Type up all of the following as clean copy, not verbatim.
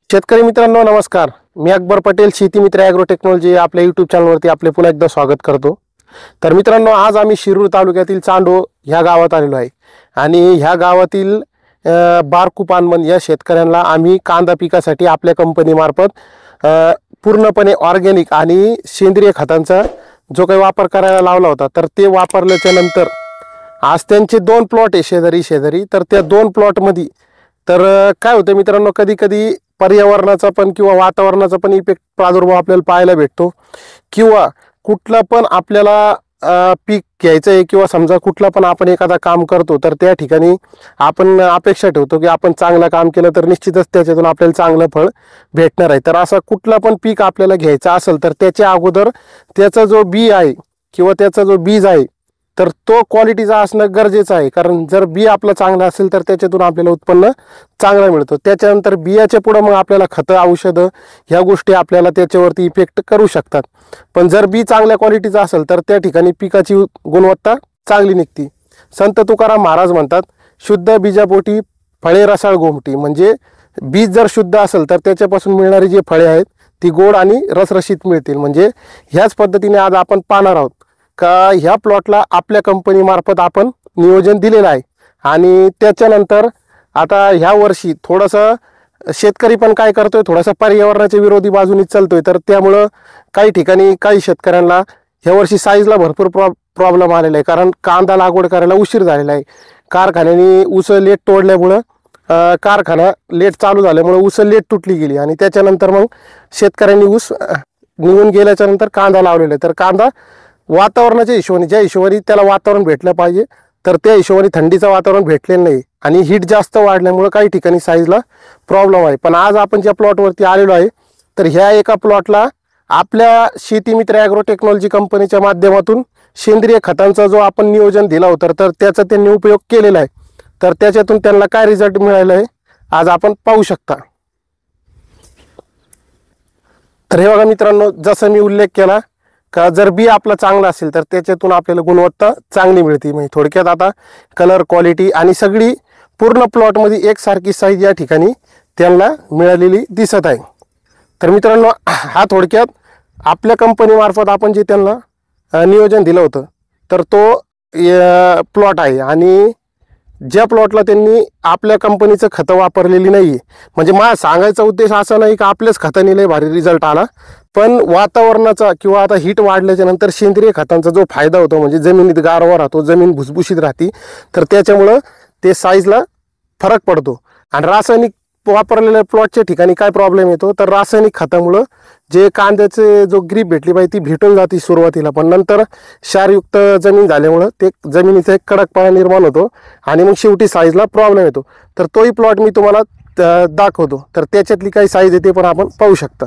शेतकरी मित्रांनो नमस्कार. मी अकबर पटेल शेती मित्र ॲग्रो टेक्नॉलॉजी आपल्या यूट्यूब चॅनलवरती आपले पुन्हा एकदा स्वागत करतो. तर मित्रांनो आज आम्ही शिरूर तालुक्यातील चांडो ह्या गावात आलेलो आहे आणि ह्या गावातील बारकू पानमन या शेतकऱ्यांना आम्ही कांदा पिकासाठी आपल्या कंपनीमार्फत पूर्णपणे ऑर्गॅनिक आणि सेंद्रिय खतांचा जो काही वापर करायला लावला होता. तर ते वापरल्याच्या नंतर आज त्यांचे 2 प्लॉट आहे शेजारी. तर त्या 2 प्लॉटमध्ये तर काय होतं मित्रांनो, कधी कधी पर्यावरणाचा पण किंवा वातावरणाचा पण इफेक्ट प्रादुर्भाव आपल्याला पाहायला भेटतो किंवा कुठला पण आपल्याला पीक घ्यायचं आहे किंवा समजा कुठला पण आपण एखादा काम करतो तर त्या ठिकाणी आपण अपेक्षा ठेवतो की आपण चांगलं काम केलं तर निश्चितच त्याच्यातून आपल्याला चांगलं फळ भेटणार आहे. तर असं कुठला पण पीक आपल्याला घ्यायचा असेल तर त्याच्या अगोदर त्याचा जो बी आहे किंवा त्याचा जो बीज आहे तर तो क्वालिटीचा असणं गरजेचं आहे. कारण जर बी आपलं चांगलं असेल तर त्याच्यातून आपल्याला उत्पन्न चांगलं मिळतं. त्याच्यानंतर बियाच्या पुढं मग आपल्याला खतं औषधं ह्या गोष्टी आपल्याला त्याच्यावरती इफेक्ट करू शकतात. पण जर बी चांगल्या क्वालिटीचा असेल तर त्या ठिकाणी पिकाची गुणवत्ता चांगली निघते. संत तुकाराम महाराज म्हणतात, शुद्ध बीजापोटी फळे रसाळ गोमटी. म्हणजे बीज जर शुद्ध असेल तर त्याच्यापासून मिळणारी जी फळे आहेत ती गोड आणि रसरशीत मिळतील. म्हणजे ह्याच पद्धतीने आज आपण पाहणार आहोत का ह्या प्लॉटला आपल्या कंपनीमार्फत आपण नियोजन दिलेलं आहे. आणि त्याच्यानंतर आता ह्या वर्षी थोडंसं शेतकरी पण काय करतोय, थोडासा पर्यावरणाच्या विरोधी बाजूने चालतोय. तर त्यामुळं काही ठिकाणी काही शेतकऱ्यांना ह्या वर्षी साईजला भरपूर प्रॉब्लेम आलेला आहे. कारण कांदा लागवड करायला उशीर झालेला आहे. कारखान्याने ऊस लेट तोडल्यामुळं कारखाना लेट चालू झाल्यामुळे ऊस लेट तुटली गेली आणि त्याच्यानंतर मग शेतकऱ्यांनी ऊस निघून गेल्याच्या नंतर कांदा लावलेला आहे. तर कांदा वातावरणाच्या हिशोबाने ज्या हिशोबाने त्याला वातावरण भेटलं पाहिजे तर त्या हिशोबाने थंडीचं वातावरण भेटलेलं नाही आणि हीट जास्त वाढल्यामुळे काही ठिकाणी साईजला प्रॉब्लेम आहे. पण आज आपण ज्या प्लॉटवरती आलेलो आहे तर ह्या एका प्लॉटला आपल्या शेती मित्र ॲग्रो टेक्नॉलॉजी कंपनीच्या माध्यमातून सेंद्रिय खतांचा जो आपण नियोजन दिला होता तर त्याचा त्यांनी उपयोग केलेला आहे. तर त्याच्यातून त्यांना काय रिझल्ट मिळाला आहे आज आपण पाहू शकता. तर हे बघा मित्रांनो, जसं मी उल्लेख केला का जर बी आपला चांगला असेल तर त्याच्यातून आपल्याला गुणवत्ता चांगली मिळते. म्हणजे थोडक्यात आता कलर क्वालिटी आणि सगळी पूर्ण प्लॉटमध्ये एकसारखी साईज या ठिकाणी त्यांना मिळालेली दिसत आहे. तर मित्रांनो, हा थोडक्यात आपल्या कंपनीमार्फत आपण जे त्यांना नियोजन दिलं होतं तर तो प्लॉट आहे. आणि ज्या प्लॉटला त्यांनी आपल्या कंपनीचं खतं वापरलेली नाही आहे, म्हणजे मला सांगायचा उद्देश असा नाही का आपल्याच खताने लय भारी रिझल्ट आला, पण वातावरणाचा किंवा आता हीट वाढल्याच्या नंतर सेंद्रिय खतांचा जो फायदा होतो म्हणजे जमिनीत गारवा राहतो, जमीन भुसभुशीत राहते, तर त्याच्यामुळं ते साईजला फरक पडतो. आणि रासायनिक वापरलेल्या प्लॉटच्या ठिकाणी काय प्रॉब्लेम येतो तर रासायनिक खतामुळं जे कांद्याचे जो ग्रीप भेटली पाहिजे ती भेटून जाते सुरुवातीला, पण नंतर क्षारयुक्त जमीन झाल्यामुळं ते जमिनीचा एक कडकपणा निर्माण होतो आणि मग शेवटी साईजला प्रॉब्लेम येतो. तर तोही प्लॉट मी तुम्हाला दाखवतो. तर त्याच्यातली काही साईज आहे ते पण आपण पाहू शकता.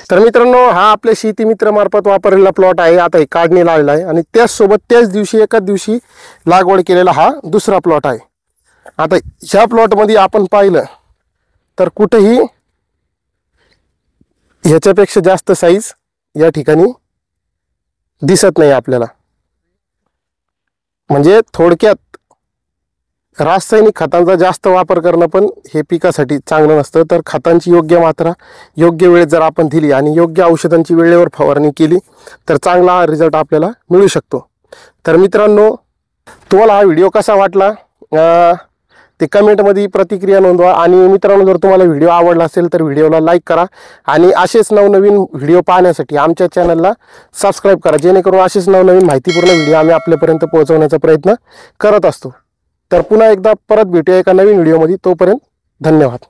तर मित्रांनो, हा आपल्या शेती मित्रामार्फत वापरलेला प्लॉट आहे. आता हे काढणी लावलेला आहे आणि त्याचसोबत त्याच दिवशी एकाच दिवशी लागवड केलेला हा दुसरा प्लॉट आहे. आता ह्या प्लॉटमध्ये आपण पाहिलं तर कुठेही ह्याच्यापेक्षा जास्त साईज या ठिकाणी दिसत नाही आपल्याला. म्हणजे थोडक्यात रासायनिक खतांचा जास्त वापर करणं पण हे पिकासाठी चांगलं नसतं. तर खतांची योग्य मात्रा योग्य वेळेत जर आपण दिली आणि योग्य औषधांची वेळेवर फवारणी केली तर चांगला रिझल्ट आपल्याला मिळू शकतो. तर मित्रांनो, तुम्हाला हा व्हिडिओ कसा वाटला ते कमेंटमध्ये प्रतिक्रिया नोंदवा. आणि मित्रांनो, जर तुम्हाला व्हिडिओ आवडला असेल तर व्हिडिओला लाईक करा आणि असेच नवनवीन व्हिडिओ पाहण्यासाठी आमच्या चॅनलला सबस्क्राईब करा, जेणेकरून असेच नवनवीन माहितीपूर्ण व्हिडिओ आम्ही आपल्यापर्यंत पोहोचवण्याचा प्रयत्न करत असतो. तर पुन्हा एकदा परत भेटूया एका नवीन व्हिडिओमध्ये. तोपर्यंत धन्यवाद.